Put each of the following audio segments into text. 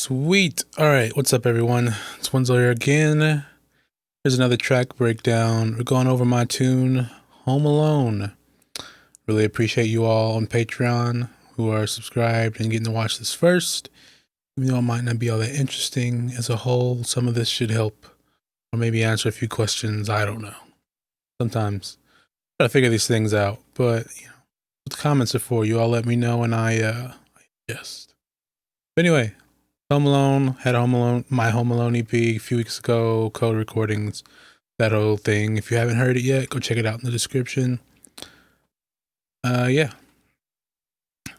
Sweet. All right, what's up, everyone? It's Winslow here again. Here's another track breakdown. We're going over my tune, Home Alone. Really appreciate you all on Patreon who are subscribed and getting to watch this first. Even though it might not be all that interesting as a whole, some of this should help or maybe answer a few questions. I don't know. Sometimes I gotta figure these things out, but you know, what the comments are for. You all let me know and I guessed. But anyway, Home Alone, had my Home Alone EP a few weeks ago, code recordings, that whole thing. If you haven't heard it yet, go check it out in the description. Yeah. A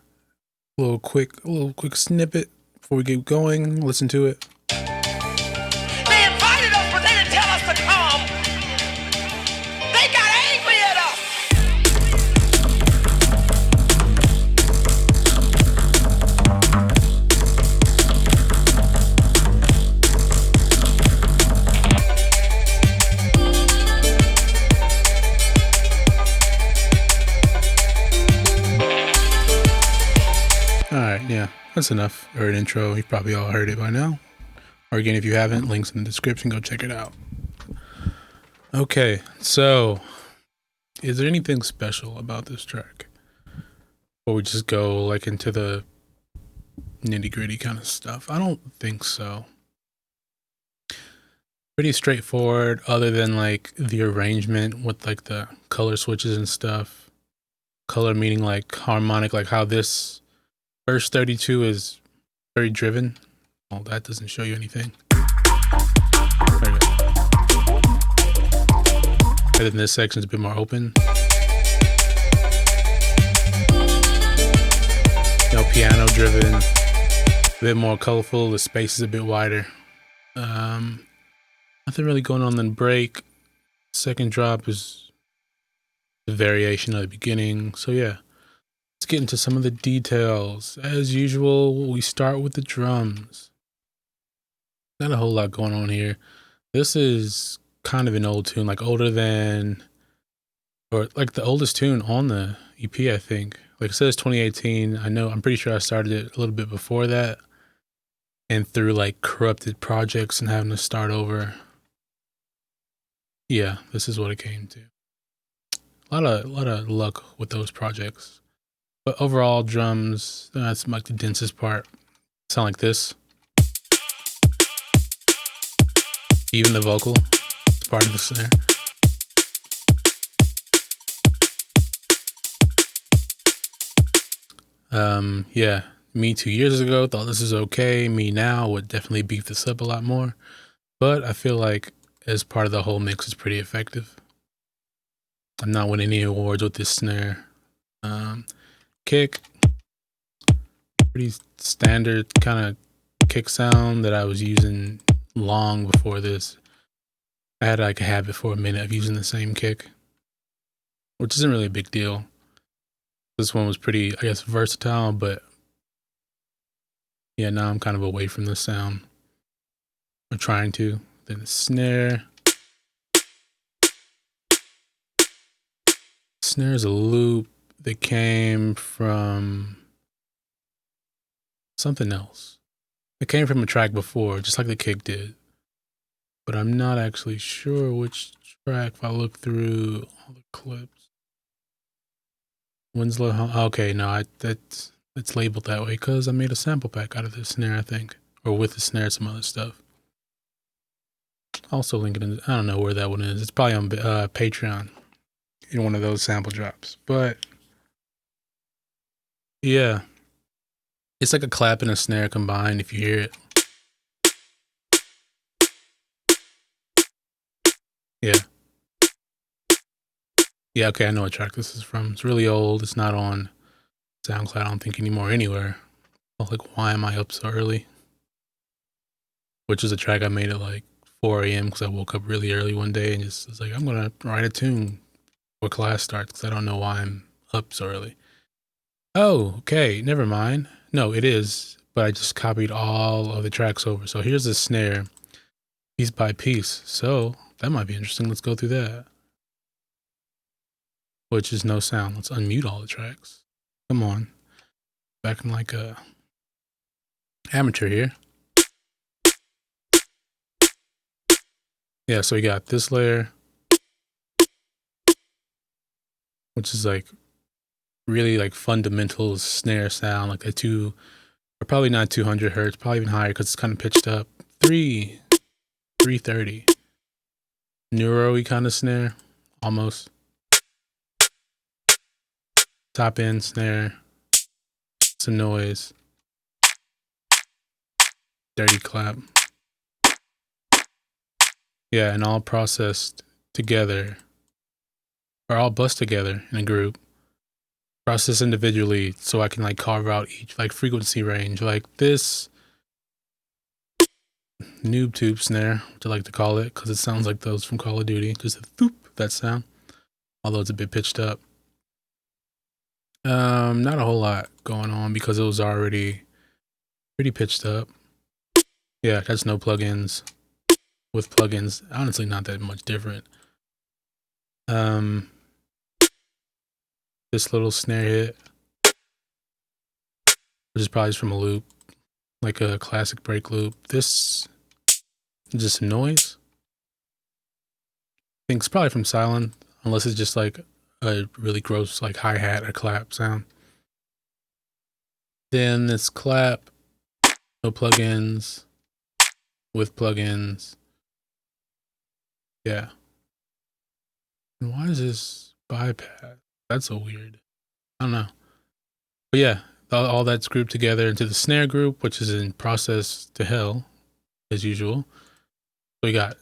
little quick snippet before we get going. Listen to it. They invited us, but they didn't tell us to come. They got angry at us. Alright, yeah, that's enough. Or an intro. You probably all heard it by now. Or again, if you haven't, links in the description. Go check it out. Okay, so is there anything special about this track? Or we just go like into the nitty gritty kind of stuff? I don't think so. Pretty straightforward, other than like the arrangement with like the color switches and stuff. Color meaning like harmonic, like how this verse 32 is very driven. Well, that doesn't show you anything. There you go. And then this section's a bit more open. No piano driven, a bit more colorful. The space is a bit wider. Nothing really going on in the break. Second drop is the variation of the beginning. So yeah. Let's get into some of the details. As usual, we start with the drums. Not a whole lot going on here. This is kind of an old tune, like older than, or like the oldest tune on the EP, I think. Like it says 2018. I'm pretty sure I started it a little bit before that. And through like corrupted projects and having to start over. Yeah, this is what it came to. A lot of luck with those projects. But overall, drums, that's like the densest part. Sound like this. Even the vocal, it's part of the snare. Yeah, me 2 years ago thought this is okay. Me now would definitely beef this up a lot more. But I feel like as part of the whole mix, it's pretty effective. I'm not winning any awards with this snare. Kick, pretty standard kind of kick sound that I was using long before this. I had like a habit for a minute of using the same kick, which isn't really a big deal. This one was pretty, I guess, versatile, but yeah, now I'm kind of away from this sound. I'm trying to. Then the snare. Snare is a loop that came from something else. It came from a track before, just like the kick did. But I'm not actually sure which track if I look through all the clips. Winslow, okay, no, it's labeled that way because I made a sample pack out of this snare, I think. Or with the snare, some other stuff. Also link it in, I don't know where that one is. It's probably on Patreon in one of those sample drops. But yeah, it's like a clap and a snare combined if you hear it. Yeah. Yeah, okay, I know what track this is from. It's really old. It's not on SoundCloud, I don't think, anymore anywhere. I was like, why am I up so early? Which is a track I made at like 4 a.m. because I woke up really early one day and just was like, I'm going to write a tune before class starts because I don't know why I'm up so early. Oh, okay, never mind. No, it is, but I just copied all of the tracks over. So here's the snare, piece by piece. So that might be interesting. Let's go through that. Which is no sound. Let's unmute all the tracks. Come on. Back in like a amateur here. Yeah, so we got this layer, which is like really like fundamental snare sound, like or probably not 200 hertz, probably even higher because it's kind of pitched up. 330. Neuro-y kind of snare, almost. Top end snare, some noise, dirty clap. Yeah, and all processed together, or all bussed together in a group. Process individually so I can like carve out each like frequency range, like this noob tube snare, which I like to call it because it sounds like those from Call of Duty, just a thoop, that sound, although it's a bit pitched up. Not a whole lot going on because it was already pretty pitched up. Yeah, that's no plugins. With plugins, honestly not that much different. This little snare hit, which is probably from a loop, like a classic break loop. This is just noise. I think it's probably from silent, unless it's just like a really gross like hi-hat or clap sound. Then this clap, no plugins, with plugins. Yeah. And why is this bypass? That's so weird. I don't know. But yeah, all that's grouped together into the snare group, which is in process to hell, as usual. So we got,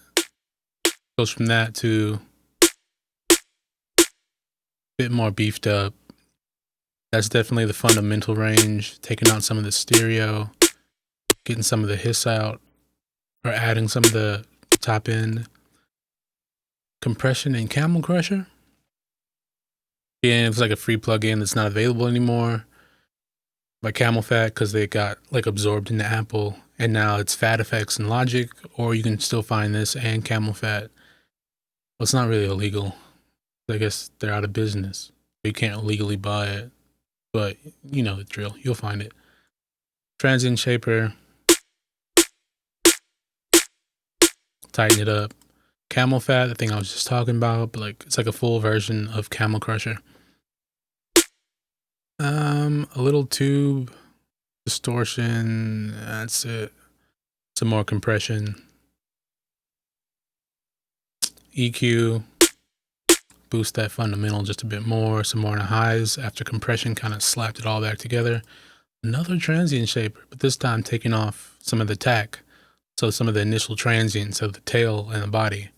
goes from that to a bit more beefed up. That's definitely the fundamental range, taking out some of the stereo, getting some of the hiss out, or adding some of the top end compression and Camel Crusher. And it's like a free plugin that's not available anymore by Camel Fat because they got like absorbed into Apple, and now it's Fat Effects and Logic, or you can still find this and Camel Fat. Well, it's not really illegal. I guess they're out of business. You can't legally buy it, but you know the drill. You'll find it. Transient Shaper. Tighten it up. Camel Fat, the thing I was just talking about, but like it's like a full version of Camel Crusher. A little tube, distortion, that's it. Some more compression. EQ, boost that fundamental just a bit more, some more in the highs after compression kind of slapped it all back together. Another transient shaper, but this time taking off some of the tack. So some of the initial transients of the tail and the body,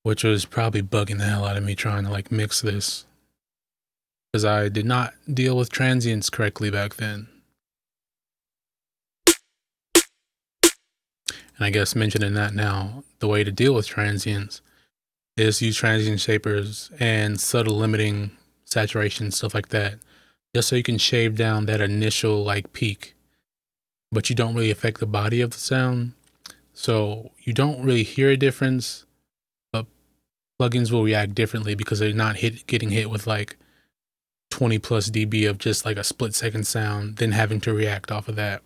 which was probably bugging the hell out of me trying to like mix this because I did not deal with transients correctly back then. And I guess mentioning that now, the way to deal with transients is use transient shapers and subtle limiting, saturation, stuff like that, just so you can shave down that initial like peak, but you don't really affect the body of the sound. So you don't really hear a difference, but plugins will react differently because they're not getting hit with like 20 plus dB of just like a split second sound, then having to react off of that.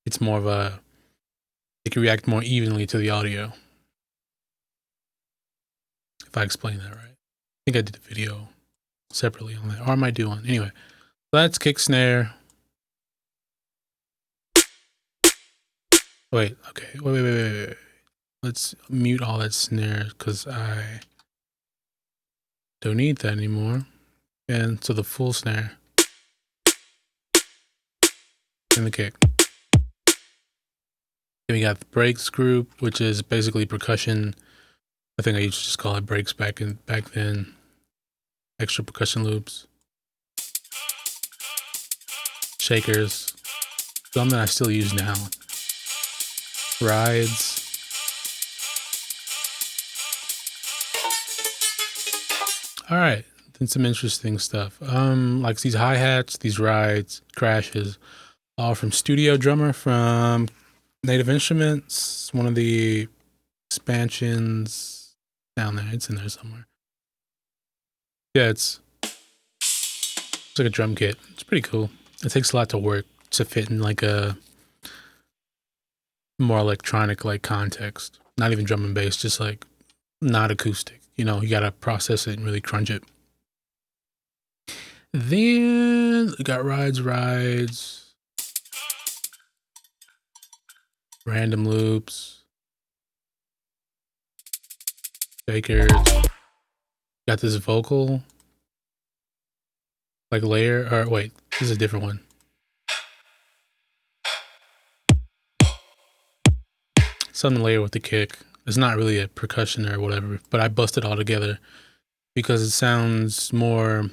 It's more of it can react more evenly to the audio. If I explain that right. I think I did a video separately on that, or I might do one. Anyway, that's kick snare. Wait, okay, wait. Let's mute all that snare because I don't need that anymore. And so the full snare and the kick. Then we got the breaks group, which is basically percussion. I think I used to just call it breaks back then. Extra percussion loops, shakers, some that I still use now. Rides. All right, then some interesting stuff. Like these hi-hats, these rides, crashes, all from Studio Drummer from Native Instruments. One of the expansions down there. It's in there somewhere. Yeah, it's like a drum kit. It's pretty cool. It takes a lot to work to fit in like a more electronic like context. not even drum and bass, just like not acoustic. You know, you gotta process it and really crunch it. Then we got rides, random loops, shakers. Got this vocal like layer, or wait, this is a different one. Something layer with the kick. It's not really a percussion or whatever, but I bust it all together because it sounds more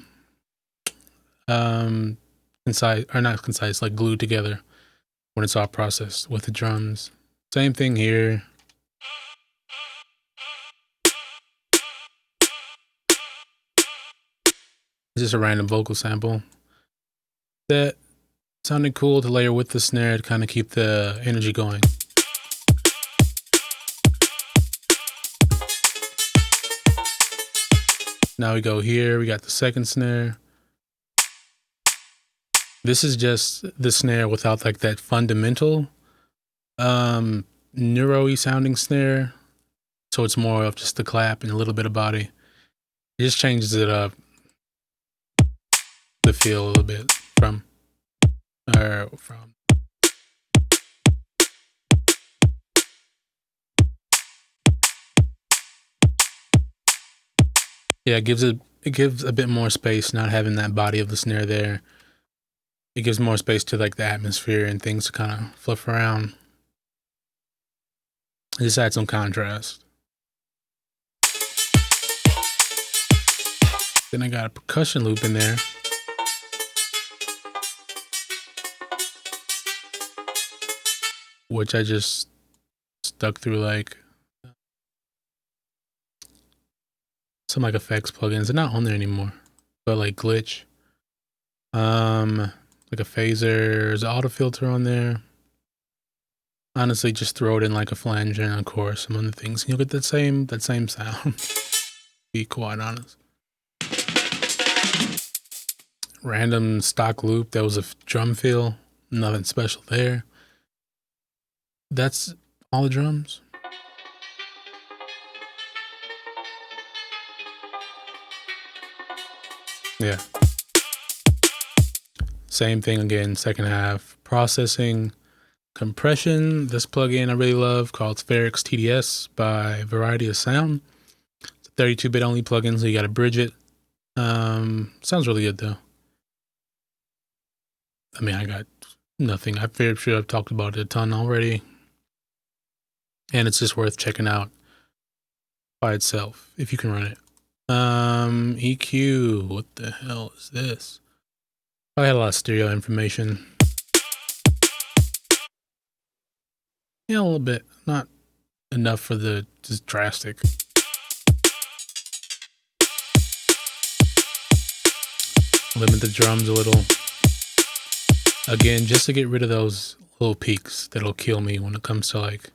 concise, or not concise, like glued together when it's all processed with the drums. Same thing here. It's just a random vocal sample that sounded cool to layer with the snare to kind of keep the energy going. Now we go here, we got the second snare. This is just the snare without like that fundamental neuro-y sounding snare. So it's more of just the clap and a little bit of body. It just changes it up, the feel a little bit from. Yeah, it gives a bit more space not having that body of the snare there. It gives more space to like the atmosphere and things to kind of fluff around. It just adds some contrast. Then I got a percussion loop in there. Which I just stuck through like some like effects plugins. They're not on there anymore, but like Glitch, like a phaser, there's an auto filter on there. Honestly, just throw it in like a flanger and of course some other things, and you'll get that same sound. Be quite honest. Random stock loop. That was a drum fill. Nothing special there. That's all the drums. Yeah. Same thing again, second half. Processing, compression. This plugin I really love called Spherix TDS by Variety of Sound. It's a 32-bit only plugin, so you gotta bridge it. Sounds really good though. I mean, I got nothing. I'm very sure I've talked about it a ton already. And it's just worth checking out by itself if you can run it. EQ, what the hell is this? I had a lot of stereo information. Yeah, a little bit. Not enough for the just drastic. Limit the drums a little. Again, just to get rid of those little peaks that'll kill me when it comes to like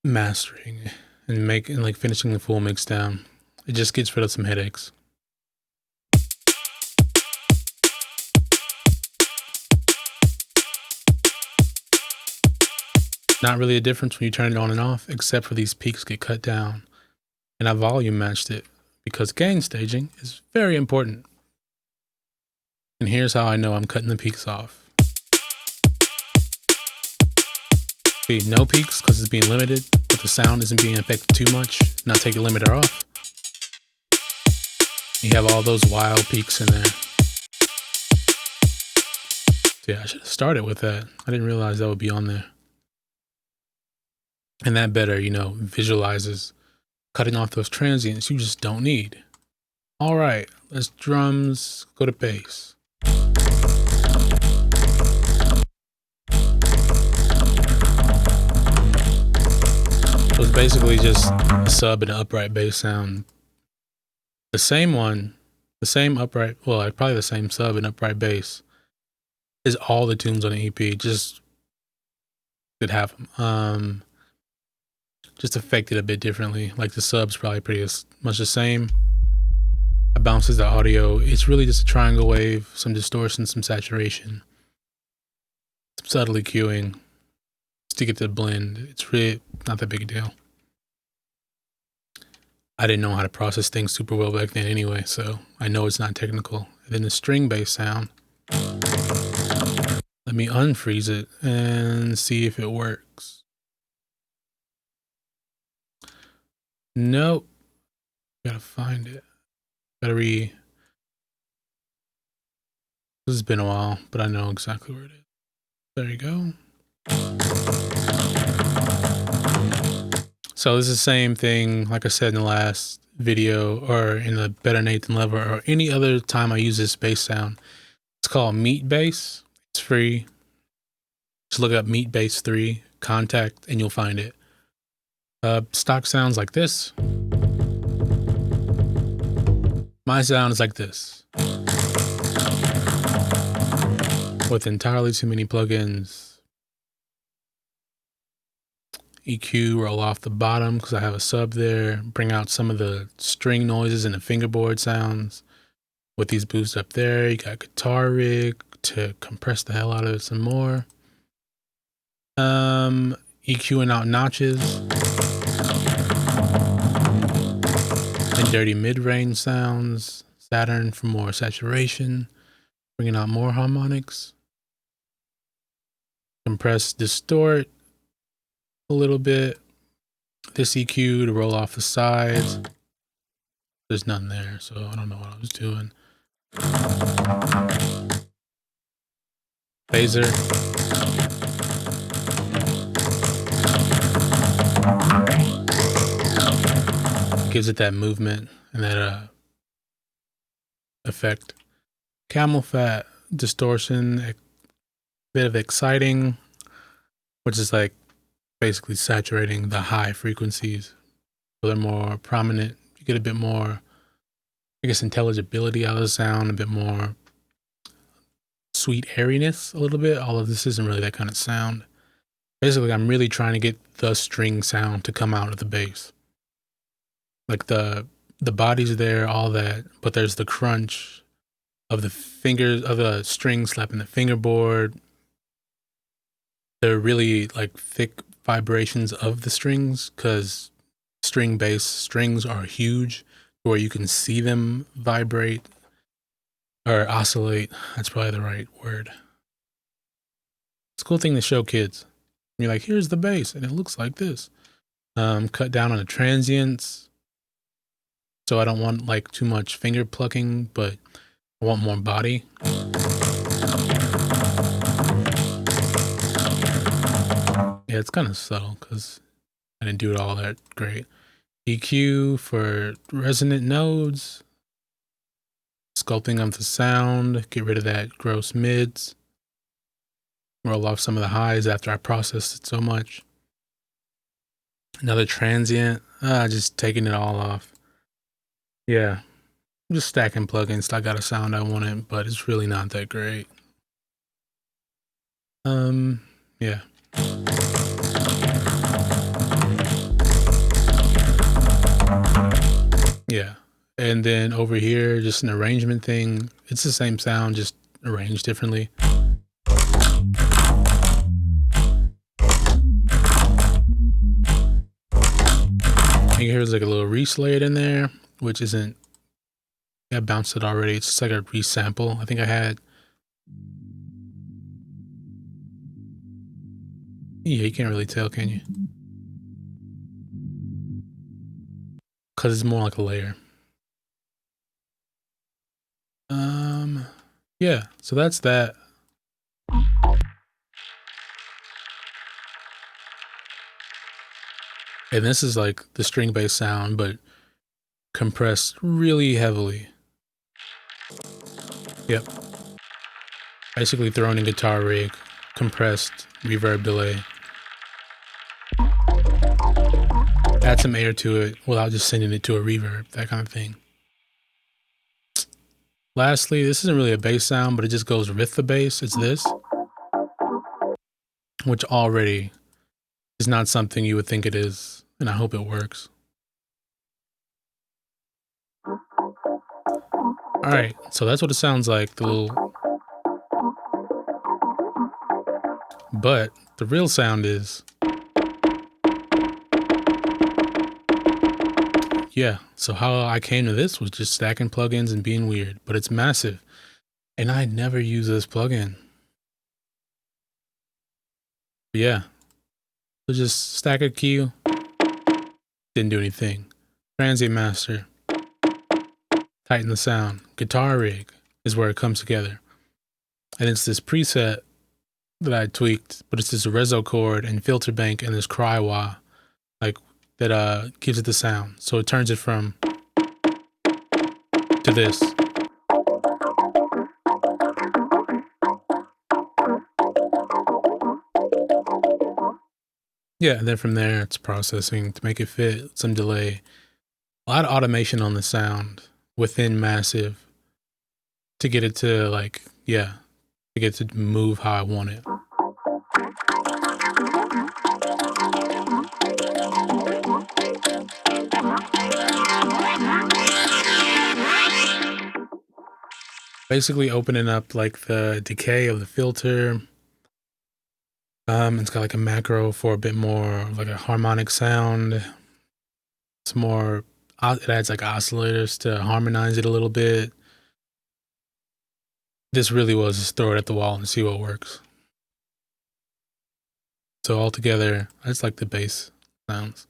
mastering and like finishing the full mix down. It just gets rid of some headaches. Not really a difference when you turn it on and off, except for these peaks get cut down. And I volume matched it because gain staging is very important. And here's how I know I'm cutting the peaks off. See, no peaks because it's being limited, but the sound isn't being affected too much. Now take the limiter off. You have all those wild peaks in there. So yeah, I should have started with that. I didn't realize that would be on there. And that better, visualizes cutting off those transients you just don't need. All right, let's drums, go to bass. So it's basically just a sub and an upright bass sound. The same one, the same upright, well, probably the same sub and upright bass is all the tunes on the EP. Just could have them. Just affected a bit differently. Like the sub's probably pretty much the same. It bounces the audio. It's really just a triangle wave, some distortion, some saturation, some subtly cueing, to get the blend. It's really not that big a deal. I didn't know how to process things super well back then anyway, so I know it's not technical. And then the string bass sound. Let me unfreeze it and see if it works. Nope. Gotta find it. This has been a while, but I know exactly where it is. There you go. So this is the same thing, like I said in the last video, or in the Better Nathan Lever, or any other time I use this bass sound. It's called Meat Bass. It's free. Just look up Meat Bass 3 Contact and you'll find it. Stock sounds like this. My sound is like this. With entirely too many plugins. EQ, roll off the bottom because I have a sub there. Bring out some of the string noises and the fingerboard sounds. With these boosts up there, you got guitar rig to compress the hell out of it some more. EQing out notches. And dirty mid-range sounds. Saturn for more saturation. Bringing out more harmonics. Compress, distort a little bit. This EQ to roll off the sides. There's none there, so I don't know what I was doing. Phaser. Gives it that movement and that effect. Camel fat, distortion, a bit of exciting, which is like basically saturating the high frequencies so they're more prominent. You get a bit more, I guess, intelligibility out of the sound, a bit more sweet airiness a little bit. All of this isn't really that kind of sound. Basically, I'm really trying to get the string sound to come out of the bass. Like the body's there, all that, but there's the crunch of the fingers, of the string slapping the fingerboard. They're really like thick vibrations of the strings because string bass strings are huge where you can see them vibrate or oscillate. That's probably the right word. It's a cool thing to show kids. You're like, here's the bass and it looks like this. Cut down on the transients. So I don't want like too much finger plucking, but I want more body. Yeah, it's kind of subtle because I didn't do it all that great. EQ for resonant nodes. Sculpting of the sound. Get rid of that gross mids. Roll off some of the highs after I processed it so much. Another transient. Just taking it all off. Yeah. I'm just stacking plugins till I got a sound I wanted, but it's really not that great. Yeah. Yeah. And then over here, just an arrangement thing. It's the same sound, just arranged differently. And here's like a little reslay in there, which isn't, I bounced it already. It's just like a resample. I think I had, yeah, you can't really tell, can you? Because it's more like a layer. Yeah, so that's that. And this is like the string bass sound, but compressed really heavily. Yep. Basically thrown in guitar rig, compressed, reverb delay. Add some air to it without just sending it to a reverb, that kind of thing. Lastly, this isn't really a bass sound, but it just goes with the bass. It's this, which already is not something you would think it is, and I hope it works. All right, so that's what it sounds like, the little, but the real sound is. Yeah, so how I came to this was just stacking plugins and being weird, but it's massive. And I never use this plugin. But yeah, so just stack a queue, didn't do anything. Transient master, tighten the sound. Guitar rig is where it comes together. And it's this preset that I tweaked, but it's this reso chord and filter bank and this cry wah, like that gives it the sound. So it turns it from to this. Yeah, and then from there it's processing to make it fit, some delay. A lot of automation on the sound within Massive to get it to like, yeah, to get it to move how I want it. Basically opening up like the decay of the filter. It's got like a macro for a bit more like a harmonic sound. It's more, it adds like oscillators to harmonize it a little bit. This really was just throw it at the wall and see what works. So altogether, I just like the bass sounds.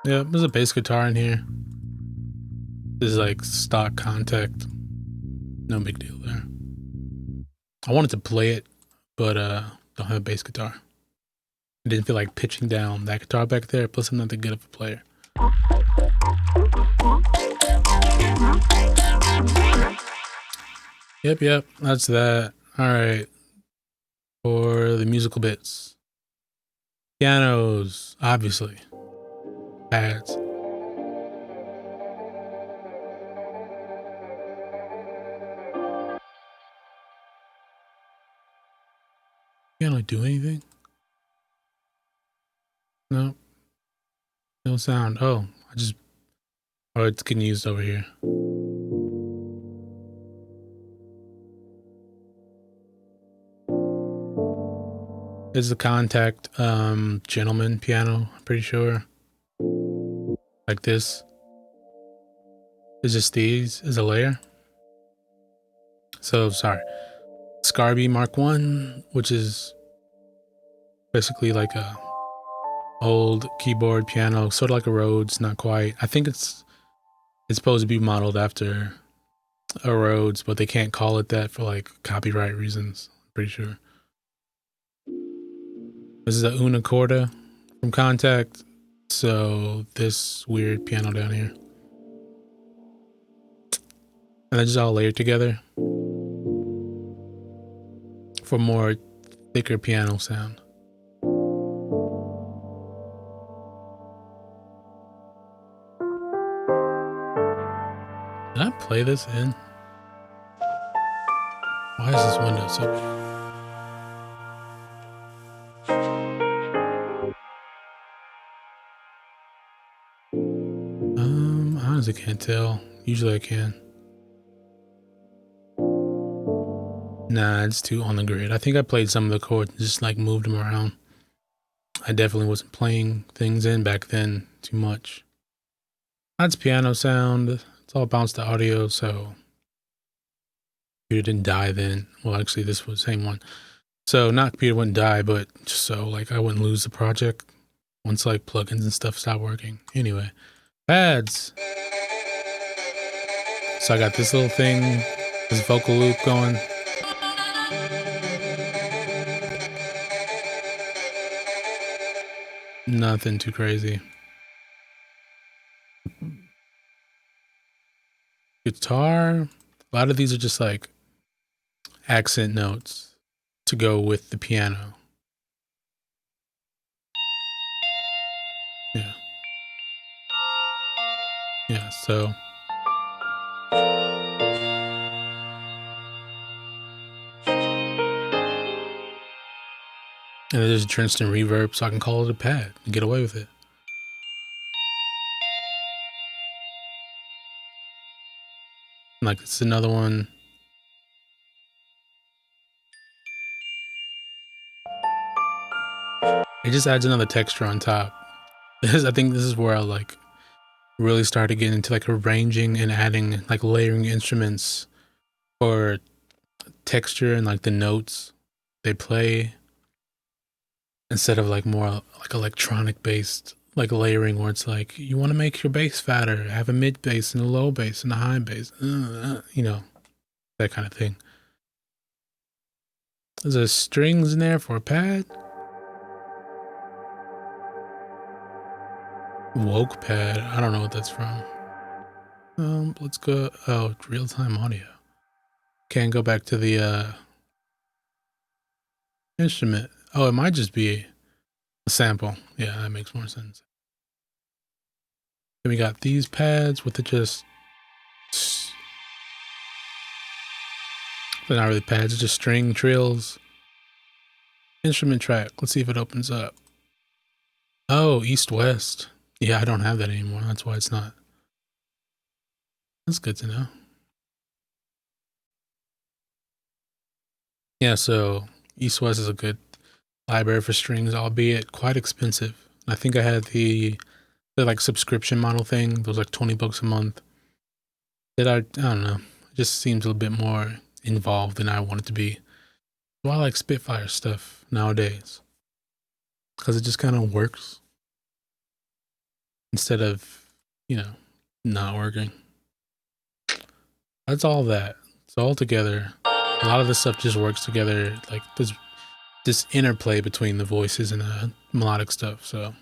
Yeah, there's a bass guitar in here. This is like stock Contact. No big deal there. I wanted to play it, but don't have a bass guitar. I didn't feel like pitching down that guitar back there, plus I'm not that good of a player. Yep, that's that. Alright. For the musical bits. Pianos, obviously. Pads. Can't really do anything? No. No sound. Oh, it's getting used over here. This is the Contact Gentleman piano, I'm pretty sure. Like this. It's just these as a layer. So sorry. Scarby Mark 1, which is basically like a old keyboard piano, sort of like a Rhodes, not quite. I think it's supposed to be modeled after a Rhodes, but they can't call it that for like copyright reasons, I'm pretty sure. This is a Una Corda from Contact. So this weird piano down here. And they're just all layered together for more thicker piano sound. Did I play this in? Why is this window so big? I honestly can't tell. Usually I can. Nah, it's too on the grid. I think I played some of the chords and just like moved them around. I definitely wasn't playing things in back then too much. That's piano sound. It's all bounced to audio, so computer didn't die then. Well, actually, this was the same one. So not computer wouldn't die, but just so like I wouldn't lose the project once like plugins and stuff stopped working. Anyway, pads. So I got this little thing, this vocal loop going. Nothing too crazy. Guitar, a lot of these are just like accent notes to go with the piano. Yeah, so and there's a Princeton reverb, so I can call it a pad and get away with it. Like it's another one. It just adds another texture on top. I think this is where I like really started getting into like arranging and adding like layering instruments for texture and like the notes they play instead of like more like electronic based like layering where it's like you want to make your bass fatter, have a mid bass and a low bass and a high bass, you know, that kind of thing. There's strings in there for a pad. Woke pad. I don't know what that's from. Let's go. Oh, real-time audio. Can't go back to the instrument. Oh, it might just be a sample. Yeah, that makes more sense. Then we got these pads with they're not really pads, it's just string trills. Instrument track. Let's see if it opens up. Oh, east-west. Yeah, I don't have that anymore. That's why it's not. That's good to know. Yeah, so east-west is a good library for strings, albeit quite expensive. I think I had the like subscription model thing. Those like $20 a month. That I don't know. It just seems a little bit more involved than I want it to be. So I like Spitfire stuff nowadays because it just kind of works instead of, you know, not working. That's all that. It's all together. A lot of this stuff just works together. Like there's this interplay between the voices and the melodic stuff. So.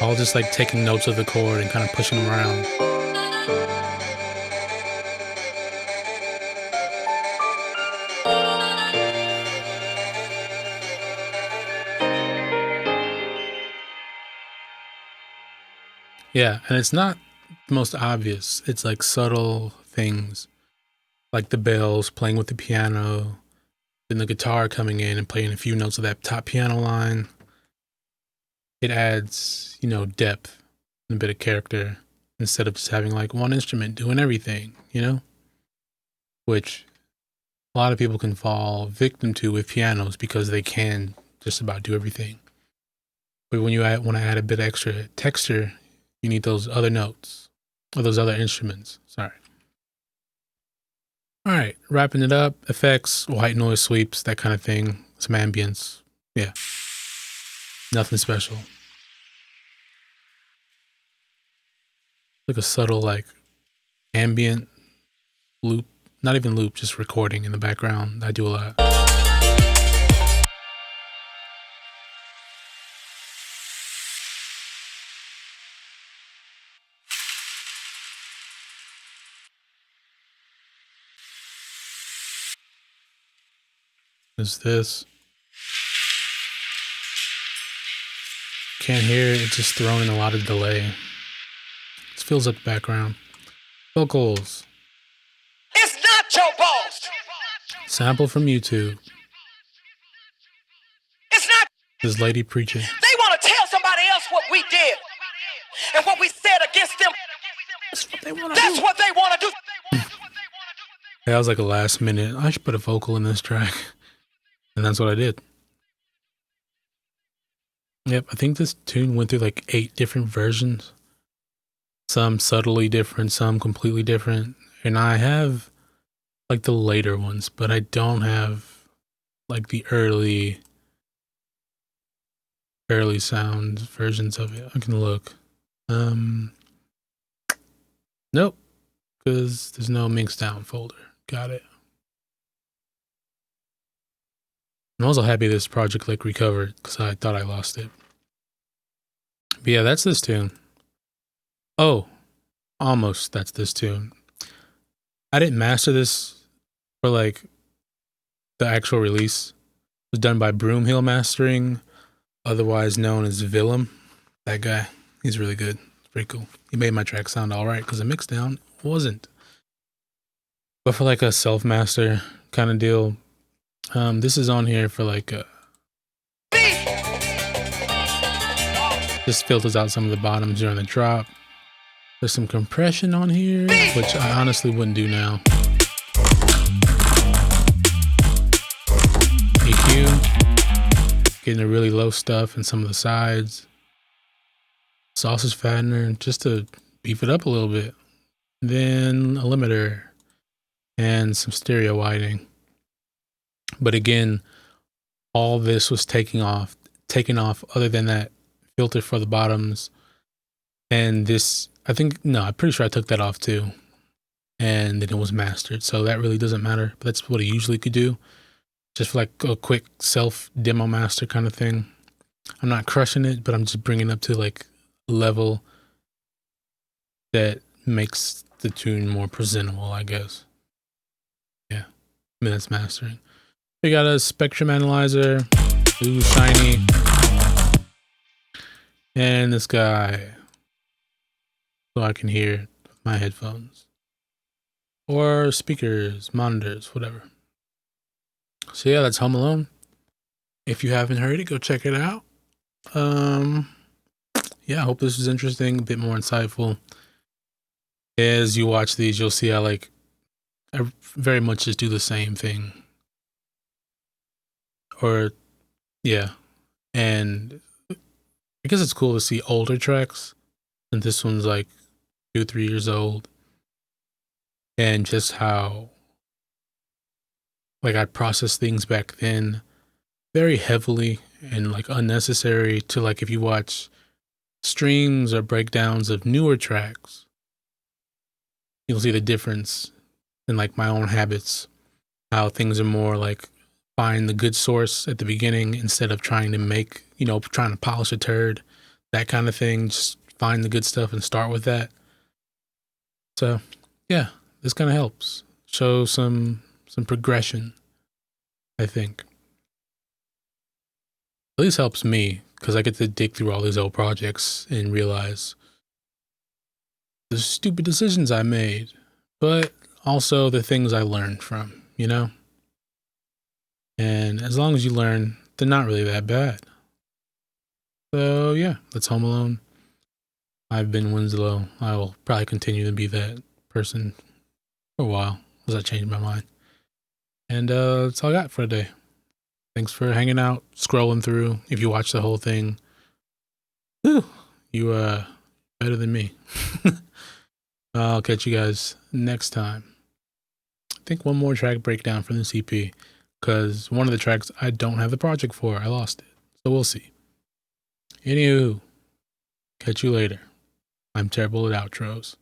All just like taking notes of the chord and kind of pushing them around. Yeah, and it's not the most obvious. It's like subtle things, like the bells playing with the piano, then the guitar coming in and playing a few notes of that top piano line. It adds, you know, depth and a bit of character instead of just having like one instrument doing everything, you know? Which a lot of people can fall victim to with pianos because they can just about do everything. But when you want to add a bit extra texture, you need those other notes or those other instruments. Sorry. All right, wrapping it up. Effects, white noise sweeps, that kind of thing. Some ambience. Yeah. Nothing special. Like a subtle, like, ambient loop. Not even loop, just recording in the background. I do a lot. There's this. Can't hear it, it's just throwing a lot of delay. It fills up the background. Vocals. It's not your boss. Sample from YouTube. It's not. This lady preaching. They want to tell somebody else what we did and what we said against them. That's what they want to do. That was like a last minute. I should put a vocal in this track. And that's what I did. Yep, I think this tune went through like 8 different versions. Some subtly different, some completely different. And I have like the later ones, but I don't have like the early sound versions of it. I can look. Nope, because there's no mix down folder. Got it. I'm also happy this project like recovered because I thought I lost it. But yeah, that's this tune. Oh, almost that's this tune. I didn't master this for like the actual release. It was done by Broomhill Mastering, otherwise known as Willem. That guy, he's really good. It's pretty cool. He made my track sound all right because the mix down wasn't. But for like a self-master kind of deal, this is on here for like just filters out some of the bottoms during the drop. There's some compression on here, which I honestly wouldn't do now. EQ, getting the really low stuff in some of the sides. Sausage fattener, just to beef it up a little bit. Then a limiter and some stereo widening. But again, all this was taken off other than that filter for the bottoms. And this, I'm pretty sure I took that off too. And then it was mastered. So that really doesn't matter. But that's what I usually could do. Just for like a quick self demo master kind of thing. I'm not crushing it, but I'm just bringing it up to like a level that makes the tune more presentable, I guess. Yeah. I mean, that's mastering. We got a spectrum analyzer. Ooh, shiny. And this guy. So I can hear my headphones. Or speakers, monitors, whatever. So yeah, that's Home Alone. If you haven't heard it, go check it out. Yeah, I hope this was interesting, a bit more insightful. As you watch these, you'll see I very much just do the same thing. Or, yeah. And I guess it's cool to see older tracks. And this one's like 2-3 years old. And just how, like, I processed things back then very heavily and like unnecessary to like if you watch streams or breakdowns of newer tracks, you'll see the difference in like my own habits, how things are more like find the good source at the beginning instead of trying to polish a turd, that kind of thing. Just find the good stuff and start with that. So yeah, this kind of helps show some progression, I think. At least helps me because I get to dig through all these old projects and realize the stupid decisions I made, but also the things I learned from, you know? And as long as you learn, they're not really that bad. So yeah, that's Home Alone. I've been Winslow. I will probably continue to be that person for a while as I change my mind. And that's all I got for today. Thanks for hanging out, scrolling through. If you watch the whole thing, whew, you better than me. I'll catch you guys next time. I think one more track breakdown from this EP, because one of the tracks I don't have the project for. I lost it. So we'll see. Anywho, catch you later. I'm terrible at outros.